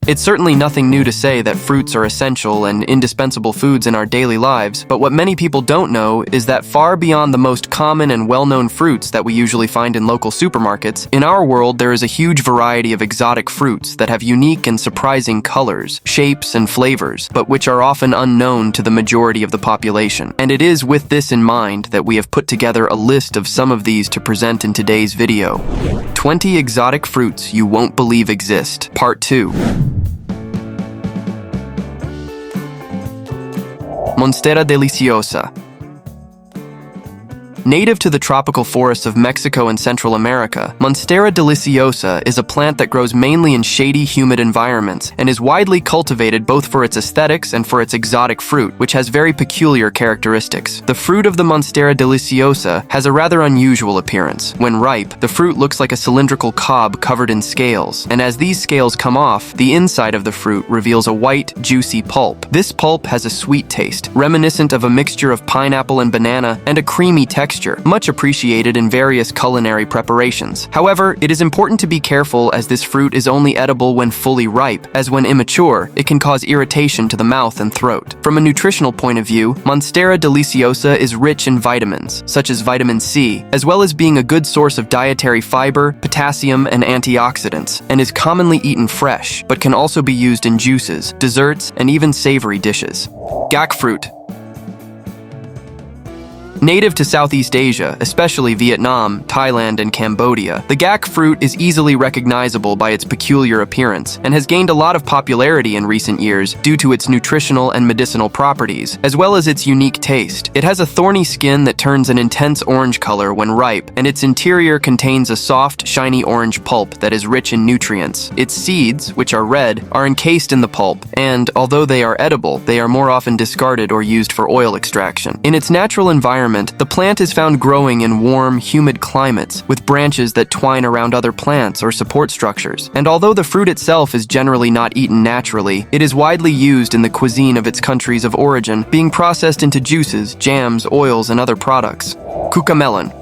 It's certainly nothing new to say that fruits are essential and indispensable foods in our daily lives, but what many people don't know is that far beyond the most common and well-known fruits that we usually find in local supermarkets, in our world there is a huge variety of exotic fruits that have unique and surprising colors, shapes, and flavors, but which are often unknown to the majority of the population. And it is with this in mind that we have put together a list of some of these to present in today's video. 20 exotic fruits you won't believe exist, Part 2. MONSTERA deliciosa. Native to the tropical forests of Mexico and Central America, MONSTERA deliciosa is a plant that grows mainly in shady, humid environments and is widely cultivated both for its aesthetics and for its exotic fruit, which has very peculiar characteristics. The fruit of the MONSTERA deliciosa has a rather unusual appearance. When ripe, the fruit looks like a cylindrical cob covered in scales, and as these scales come off, the inside of the fruit reveals a white, juicy pulp. This pulp has a sweet taste, reminiscent of a mixture of pineapple and banana, and a creamy texture, much appreciated in various culinary preparations. However, it is important to be careful as this fruit is only edible when fully ripe, as when immature, it can cause irritation to the mouth and throat. From a nutritional point of view, MONSTERA deliciosa is rich in vitamins, such as vitamin C, as well as being a good source of dietary fiber, potassium, and antioxidants, and is commonly eaten fresh, but can also be used in juices, desserts, and even savory dishes. Gak fruit. Native to Southeast Asia, especially Vietnam, Thailand, and Cambodia, the gak fruit is easily recognizable by its peculiar appearance and has gained a lot of popularity in recent years due to its nutritional and medicinal properties, as well as its unique taste. It has a thorny skin that turns an intense orange color when ripe, and its interior contains a soft, shiny orange pulp that is rich in nutrients. Its seeds, which are red, are encased in the pulp, and although they are edible, they are more often discarded or used for oil extraction. In its natural environment, the plant is found growing in warm, humid climates, with branches that twine around other plants or support structures. And although the fruit itself is generally not eaten naturally, it is widely used in the cuisine of its countries of origin, being processed into juices, jams, oils, and other products. CUCAMELON.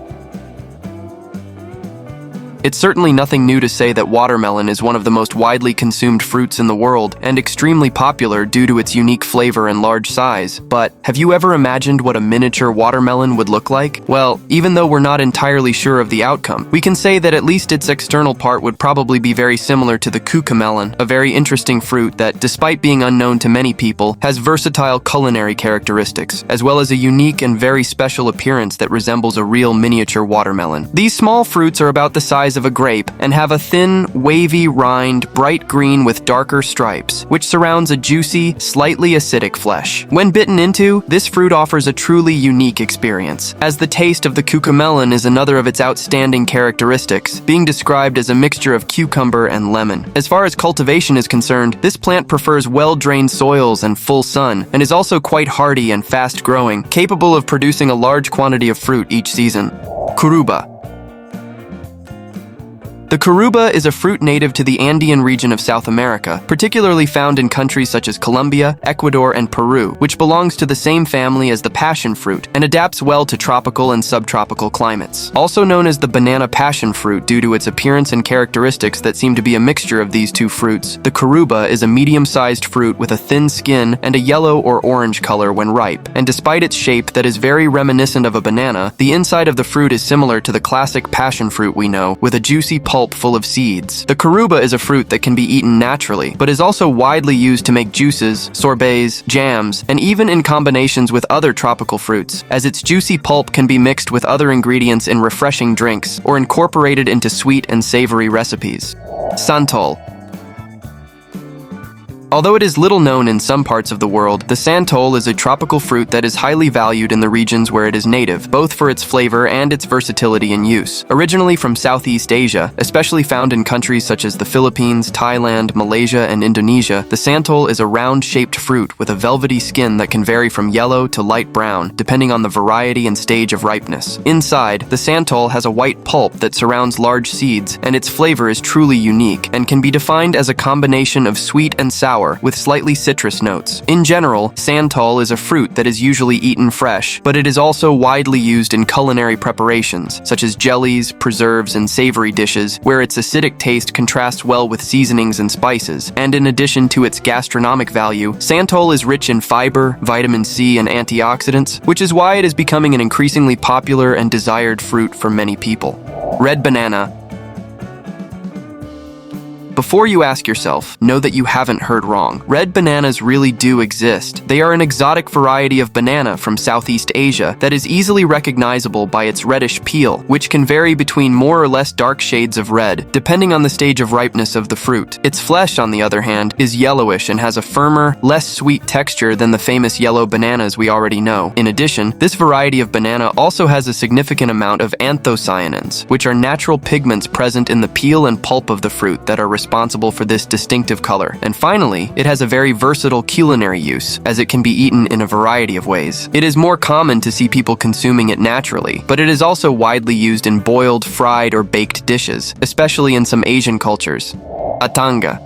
It's certainly nothing new to say that watermelon is one of the most widely consumed fruits in the world and extremely popular due to its unique flavor and large size. But have you ever imagined what a miniature watermelon would look like? Well, even though we're not entirely sure of the outcome, we can say that at least its external part would probably be very similar to the cucamelon, a very interesting fruit that, despite being unknown to many people, has versatile culinary characteristics, as well as a unique and very special appearance that resembles a real miniature watermelon. These small fruits are about the size of a grape and have a thin, wavy rind, bright green with darker stripes, which surrounds a juicy, slightly acidic flesh. When bitten into, this fruit offers a truly unique experience, as the taste of the cucamelon is another of its outstanding characteristics, being described as a mixture of cucumber and lemon. As far as cultivation is concerned, this plant prefers well-drained soils and full sun, and is also quite hardy and fast-growing, capable of producing a large quantity of fruit each season. CURUBA. The CURUBA is a fruit native to the Andean region of South America, particularly found in countries such as Colombia, Ecuador, and Peru, which belongs to the same family as the passion fruit and adapts well to tropical and subtropical climates. Also known as the banana passion fruit due to its appearance and characteristics that seem to be a mixture of these two fruits, the CURUBA is a medium-sized fruit with a thin skin and a yellow or orange color when ripe, and despite its shape that is very reminiscent of a banana, the inside of the fruit is similar to the classic passion fruit we know, with a juicy pulp full of seeds. The CURUBA is a fruit that can be eaten naturally, but is also widely used to make juices, sorbets, jams, and even in combinations with other tropical fruits, as its juicy pulp can be mixed with other ingredients in refreshing drinks or incorporated into sweet and savory recipes. SANTOL. Although it is little known in some parts of the world, the santol is a tropical fruit that is highly valued in the regions where it is native, both for its flavor and its versatility in use. Originally from Southeast Asia, especially found in countries such as the Philippines, Thailand, Malaysia, and Indonesia, the santol is a round-shaped fruit with a velvety skin that can vary from yellow to light brown, depending on the variety and stage of ripeness. Inside, the santol has a white pulp that surrounds large seeds, and its flavor is truly unique and can be defined as a combination of sweet and sour, sour, with slightly citrus notes. In general, santol is a fruit that is usually eaten fresh, but it is also widely used in culinary preparations, such as jellies, preserves, and savory dishes, where its acidic taste contrasts well with seasonings and spices. And in addition to its gastronomic value, santol is rich in fiber, vitamin C, and antioxidants, which is why it is becoming an increasingly popular and desired fruit for many people. Red banana. Before you ask yourself, know that you haven't heard wrong. Red bananas really do exist. They are an exotic variety of banana from Southeast Asia that is easily recognizable by its reddish peel, which can vary between more or less dark shades of red, depending on the stage of ripeness of the fruit. Its flesh, on the other hand, is yellowish and has a firmer, less sweet texture than the famous yellow bananas we already know. In addition, this variety of banana also has a significant amount of anthocyanins, which are natural pigments present in the peel and pulp of the fruit that are responsible for this distinctive color. And finally, it has a very versatile culinary use, as it can be eaten in a variety of ways. It is more common to see people consuming it naturally, but it is also widely used in boiled, fried, or baked dishes, especially in some Asian cultures. Atanga.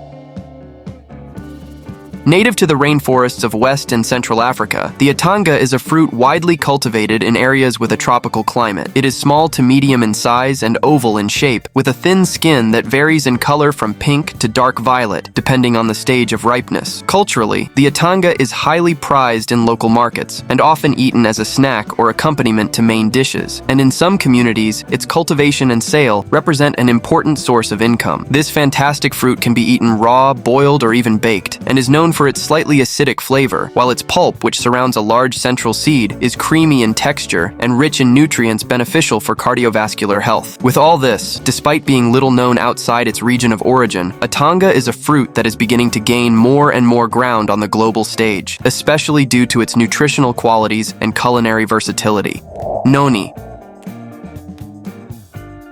Native to the rainforests of West and Central Africa, the atanga is a fruit widely cultivated in areas with a tropical climate. It is small to medium in size and oval in shape, with a thin skin that varies in color from pink to dark violet, depending on the stage of ripeness. Culturally, the atanga is highly prized in local markets, and often eaten as a snack or accompaniment to main dishes. And in some communities, its cultivation and sale represent an important source of income. This fantastic fruit can be eaten raw, boiled, or even baked, and is known for its slightly acidic flavor, while its pulp, which surrounds a large central seed, is creamy in texture and rich in nutrients beneficial for cardiovascular health. With all this, despite being little known outside its region of origin, atanga is a fruit that is beginning to gain more and more ground on the global stage, especially due to its nutritional qualities and culinary versatility. Noni.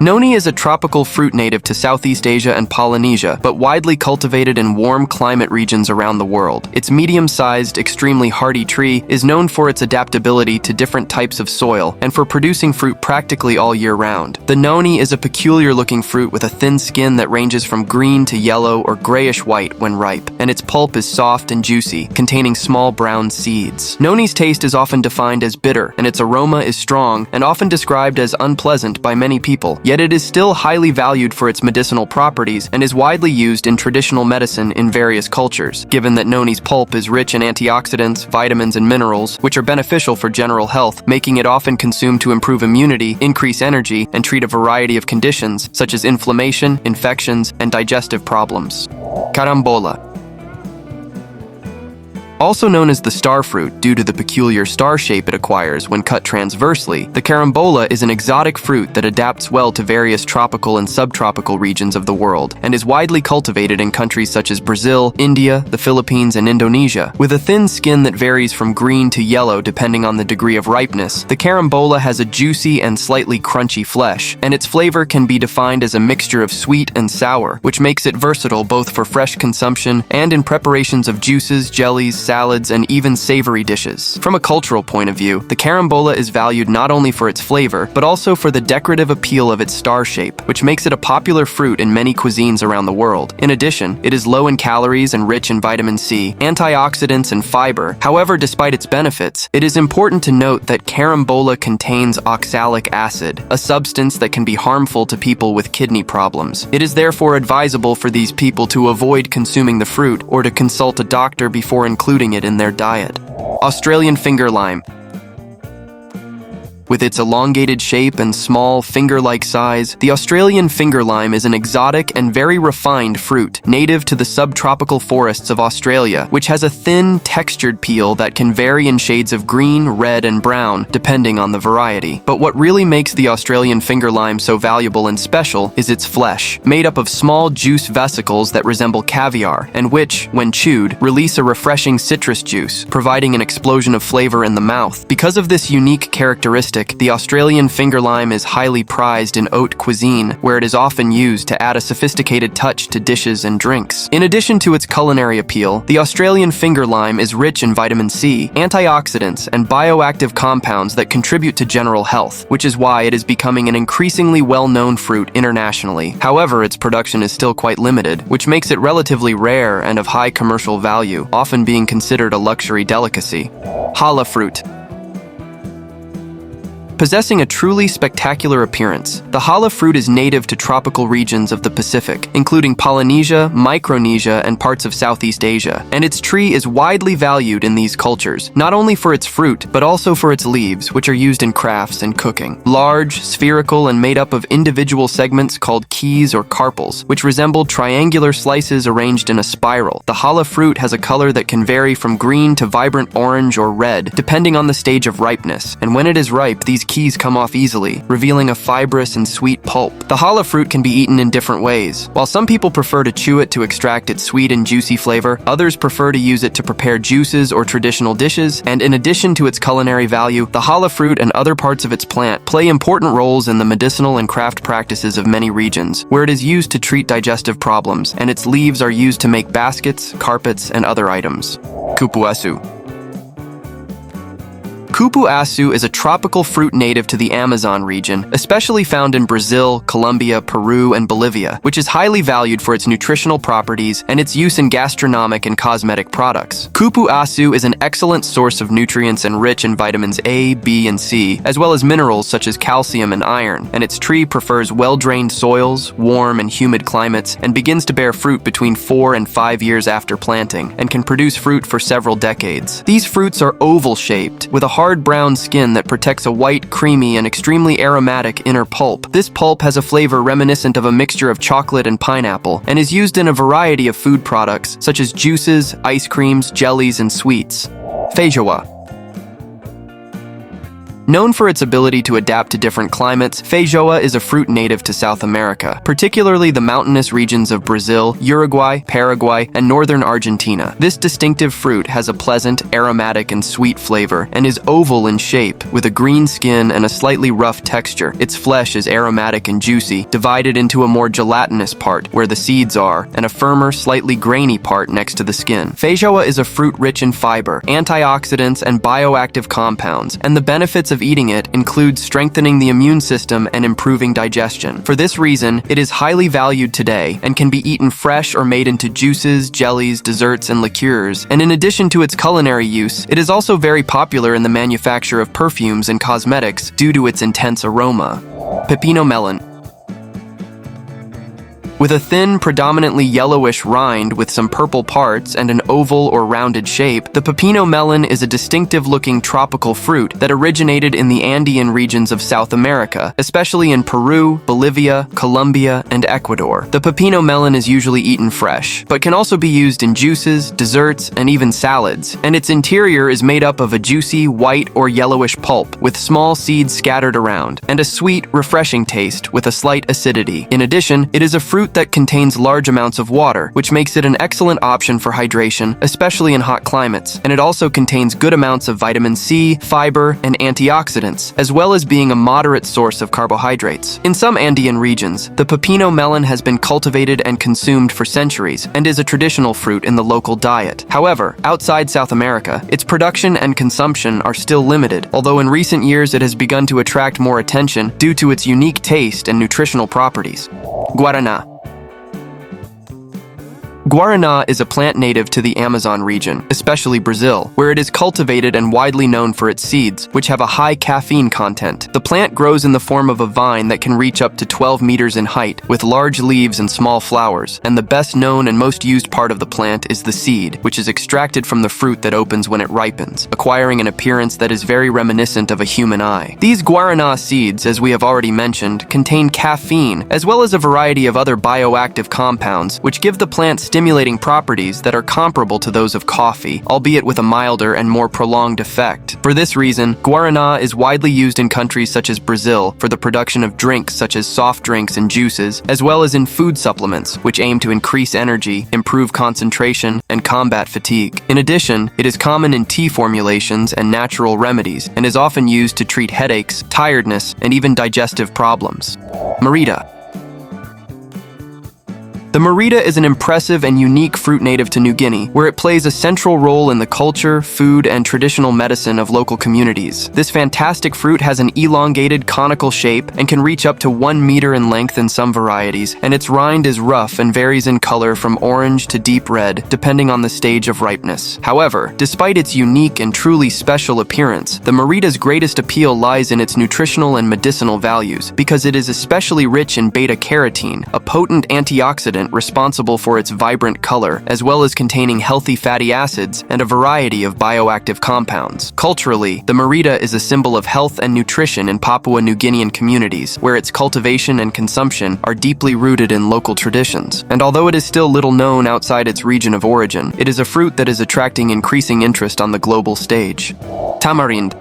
Noni is a tropical fruit native to Southeast Asia and Polynesia, but widely cultivated in warm climate regions around the world. Its medium-sized, extremely hardy tree is known for its adaptability to different types of soil and for producing fruit practically all year round. The noni is a peculiar-looking fruit with a thin skin that ranges from green to yellow or grayish-white when ripe, and its pulp is soft and juicy, containing small brown seeds. Noni's taste is often defined as bitter, and its aroma is strong and often described as unpleasant by many people. Yet it is still highly valued for its medicinal properties and is widely used in traditional medicine in various cultures, given that noni's pulp is rich in antioxidants, vitamins, and minerals, which are beneficial for general health, making it often consumed to improve immunity, increase energy, and treat a variety of conditions, such as inflammation, infections, and digestive problems. Carambola. Also known as the star fruit due to the peculiar star shape it acquires when cut transversely, the carambola is an exotic fruit that adapts well to various tropical and subtropical regions of the world and is widely cultivated in countries such as Brazil, India, the Philippines, and Indonesia. With a thin skin that varies from green to yellow depending on the degree of ripeness, the carambola has a juicy and slightly crunchy flesh, and its flavor can be defined as a mixture of sweet and sour, which makes it versatile both for fresh consumption and in preparations of juices, jellies, salads, and even savory dishes. From a cultural point of view, the carambola is valued not only for its flavor, but also for the decorative appeal of its star shape, which makes it a popular fruit in many cuisines around the world. In addition, it is low in calories and rich in vitamin C, antioxidants, and fiber. However, despite its benefits, it is important to note that carambola contains oxalic acid, a substance that can be harmful to people with kidney problems. It is therefore advisable for these people to avoid consuming the fruit or to consult a doctor before including it in their diet. Australian finger lime. With its elongated shape and small, finger-like size, the Australian finger lime is an exotic and very refined fruit, native to the subtropical forests of Australia, which has a thin, textured peel that can vary in shades of green, red, and brown, depending on the variety. But what really makes the Australian finger lime so valuable and special is its flesh, made up of small juice vesicles that resemble caviar, and which, when chewed, release a refreshing citrus juice, providing an explosion of flavor in the mouth. Because of this unique characteristic, characteristic, the Australian finger lime is highly prized in haute cuisine, where it is often used to add a sophisticated touch to dishes and drinks. In addition to its culinary appeal, the Australian finger lime is rich in vitamin C, antioxidants, and bioactive compounds that contribute to general health, which is why it is becoming an increasingly well-known fruit internationally. However, its production is still quite limited, which makes it relatively rare and of high commercial value, often being considered a luxury delicacy. HALA fruit. Possessing a truly spectacular appearance, the HALA fruit is native to tropical regions of the Pacific, including Polynesia, Micronesia, and parts of Southeast Asia, and its tree is widely valued in these cultures, not only for its fruit, but also for its leaves, which are used in crafts and cooking. Large, spherical, and made up of individual segments called keys or carpels, which resemble triangular slices arranged in a spiral. The HALA fruit has a color that can vary from green to vibrant orange or red, depending on the stage of ripeness, and when it is ripe, these keys come off easily, revealing a fibrous and sweet pulp. The HALA fruit can be eaten in different ways. While some people prefer to chew it to extract its sweet and juicy flavor, others prefer to use it to prepare juices or traditional dishes, and in addition to its culinary value, the HALA fruit and other parts of its plant play important roles in the medicinal and craft practices of many regions, where it is used to treat digestive problems, and its leaves are used to make baskets, carpets, and other items. CUPUAÇU. Cupuaçu is a tropical fruit native to the Amazon region, especially found in Brazil, Colombia, Peru, and Bolivia, which is highly valued for its nutritional properties and its use in gastronomic and cosmetic products. Cupuaçu is an excellent source of nutrients and rich in vitamins A, B, and C, as well as minerals such as calcium and iron, and its tree prefers well-drained soils, warm and humid climates, and begins to bear fruit between 4 and 5 years after planting, and can produce fruit for several decades. These fruits are oval-shaped, with a hard brown skin that protects a white, creamy, and extremely aromatic inner pulp. This pulp has a flavor reminiscent of a mixture of chocolate and pineapple, and is used in a variety of food products, such as juices, ice creams, jellies, and sweets. FEIJOA. Known for its ability to adapt to different climates, feijoa is a fruit native to South America, particularly the mountainous regions of Brazil, Uruguay, Paraguay, and northern Argentina. This distinctive fruit has a pleasant, aromatic, and sweet flavor, and is oval in shape, with a green skin and a slightly rough texture. Its flesh is aromatic and juicy, divided into a more gelatinous part, where the seeds are, and a firmer, slightly grainy part next to the skin. Feijoa is a fruit rich in fiber, antioxidants, and bioactive compounds, and the benefits of eating it includes strengthening the immune system and improving digestion. For this reason, it is highly valued today and can be eaten fresh or made into juices, jellies, desserts, and liqueurs. And in addition to its culinary use, it is also very popular in the manufacture of perfumes and cosmetics due to its intense aroma. Pepino melon. With a thin, predominantly yellowish rind with some purple parts and an oval or rounded shape, the pepino melon is a distinctive-looking tropical fruit that originated in the Andean regions of South America, especially in Peru, Bolivia, Colombia, and Ecuador. The pepino melon is usually eaten fresh, but can also be used in juices, desserts, and even salads, and its interior is made up of a juicy, white or yellowish pulp with small seeds scattered around, and a sweet, refreshing taste with a slight acidity. In addition, it is a fruit that contains large amounts of water, which makes it an excellent option for hydration, especially in hot climates, and it also contains good amounts of vitamin C, fiber, and antioxidants, as well as being a moderate source of carbohydrates. In some Andean regions, the pepino melon has been cultivated and consumed for centuries, and is a traditional fruit in the local diet. However, outside South America, its production and consumption are still limited, although in recent years it has begun to attract more attention due to its unique taste and nutritional properties. Guaraná. Guaraná is a plant native to the Amazon region, especially Brazil, where it is cultivated and widely known for its seeds, which have a high caffeine content. The plant grows in the form of a vine that can reach up to 12 meters in height, with large leaves and small flowers, and the best known and most used part of the plant is the seed, which is extracted from the fruit that opens when it ripens, acquiring an appearance that is very reminiscent of a human eye. These guaraná seeds, as we have already mentioned, contain caffeine, as well as a variety of other bioactive compounds, which give the plant stimulating properties that are comparable to those of coffee, albeit with a milder and more prolonged effect. For this reason, guaraná is widely used in countries such as Brazil for the production of drinks such as soft drinks and juices, as well as in food supplements, which aim to increase energy, improve concentration, and combat fatigue. In addition, it is common in tea formulations and natural remedies, and is often used to treat headaches, tiredness, and even digestive problems. MARITA. The marita is an impressive and unique fruit native to New Guinea, where it plays a central role in the culture, food, and traditional medicine of local communities. This fantastic fruit has an elongated, conical shape and can reach up to 1 meter in length in some varieties, and its rind is rough and varies in color from orange to deep red, depending on the stage of ripeness. However, despite its unique and truly special appearance, the marita's greatest appeal lies in its nutritional and medicinal values, because it is especially rich in beta-carotene, a potent antioxidant responsible for its vibrant color, as well as containing healthy fatty acids and a variety of bioactive compounds. Culturally, the marita is a symbol of health and nutrition in Papua New Guinean communities, where its cultivation and consumption are deeply rooted in local traditions. And although it is still little known outside its region of origin, it is a fruit that is attracting increasing interest on the global stage. Tamarind.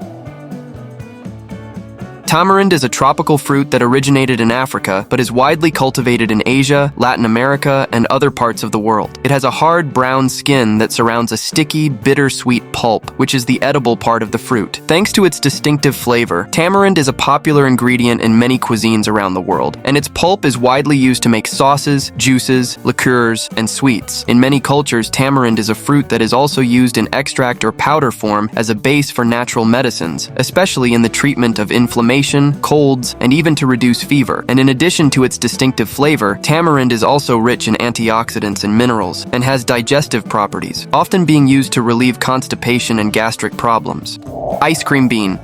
Tamarind is a tropical fruit that originated in Africa, but is widely cultivated in Asia, Latin America, and other parts of the world. It has a hard brown skin that surrounds a sticky, bittersweet pulp, which is the edible part of the fruit. Thanks to its distinctive flavor, tamarind is a popular ingredient in many cuisines around the world, and its pulp is widely used to make sauces, juices, liqueurs, and sweets. In many cultures, tamarind is a fruit that is also used in extract or powder form as a base for natural medicines, especially in the treatment of inflammation, colds, and even to reduce fever. And in addition to its distinctive flavor, tamarind is also rich in antioxidants and minerals, and has digestive properties, often being used to relieve constipation and gastric problems. Ice cream bean.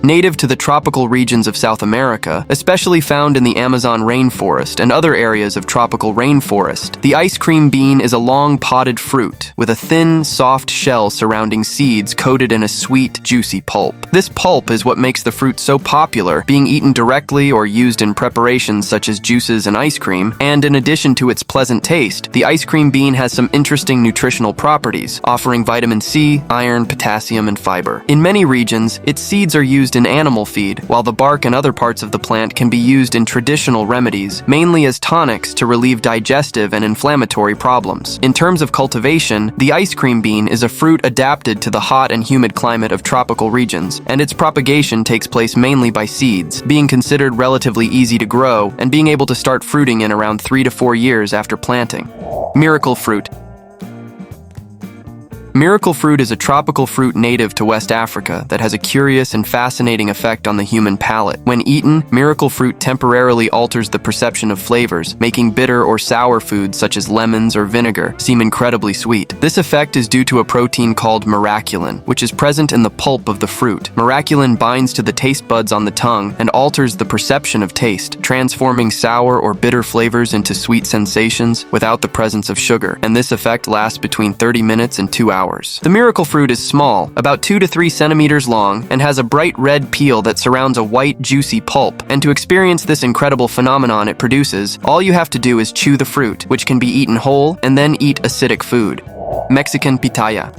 Native to the tropical regions of South America, especially found in the Amazon rainforest and other areas of tropical rainforest, the ice cream bean is a long podded fruit with a thin, soft shell surrounding seeds coated in a sweet, juicy pulp. This pulp is what makes the fruit so popular, being eaten directly or used in preparations such as juices and ice cream, and in addition to its pleasant taste, the ice cream bean has some interesting nutritional properties, offering vitamin C, iron, potassium, and fiber. In many regions, its seeds are used in animal feed, while the bark and other parts of the plant can be used in traditional remedies, mainly as tonics to relieve digestive and inflammatory problems. In terms of cultivation, the ice cream bean is a fruit adapted to the hot and humid climate of tropical regions, and its propagation takes place mainly by seeds, being considered relatively easy to grow and being able to start fruiting in around 3 to 4 years after planting. Miracle fruit. Miracle fruit is a tropical fruit native to West Africa that has a curious and fascinating effect on the human palate. When eaten, miracle fruit temporarily alters the perception of flavors, making bitter or sour foods such as lemons or vinegar seem incredibly sweet. This effect is due to a protein called miraculin, which is present in the pulp of the fruit. Miraculin binds to the taste buds on the tongue and alters the perception of taste, transforming sour or bitter flavors into sweet sensations without the presence of sugar, and this effect lasts between 30 minutes and 2 hours. The miracle fruit is small, about 2 to 3 centimeters long, and has a bright red peel that surrounds a white, juicy pulp. And to experience this incredible phenomenon it produces, all you have to do is chew the fruit, which can be eaten whole, and then eat acidic food. Mexican pitaya.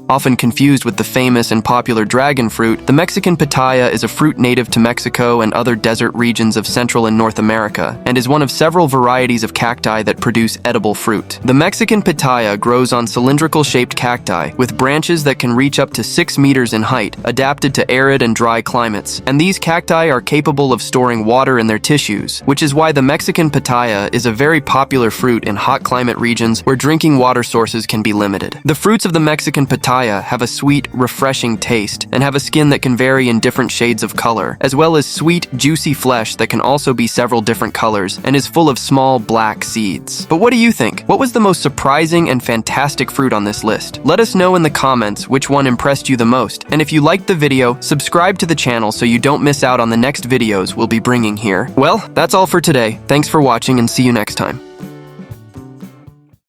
Often confused with the famous and popular dragon fruit, the Mexican pitaya is a fruit native to Mexico and other desert regions of Central and North America, and is one of several varieties of cacti that produce edible fruit. The Mexican pitaya grows on cylindrical-shaped cacti, with branches that can reach up to 6 meters in height, adapted to arid and dry climates, and these cacti are capable of storing water in their tissues, which is why the Mexican pitaya is a very popular fruit in hot climate regions where drinking water sources can be limited. The fruits of the Mexican pitaya have a sweet, refreshing taste and have a skin that can vary in different shades of color, as well as sweet, juicy flesh that can also be several different colors and is full of small black seeds. But what do you think? What was the most surprising and fantastic fruit on this list? Let us know in the comments which one impressed you the most. And if you liked the video, subscribe to the channel so you don't miss out on the next videos we'll be bringing here. Well, that's all for today. Thanks for watching and see you next time.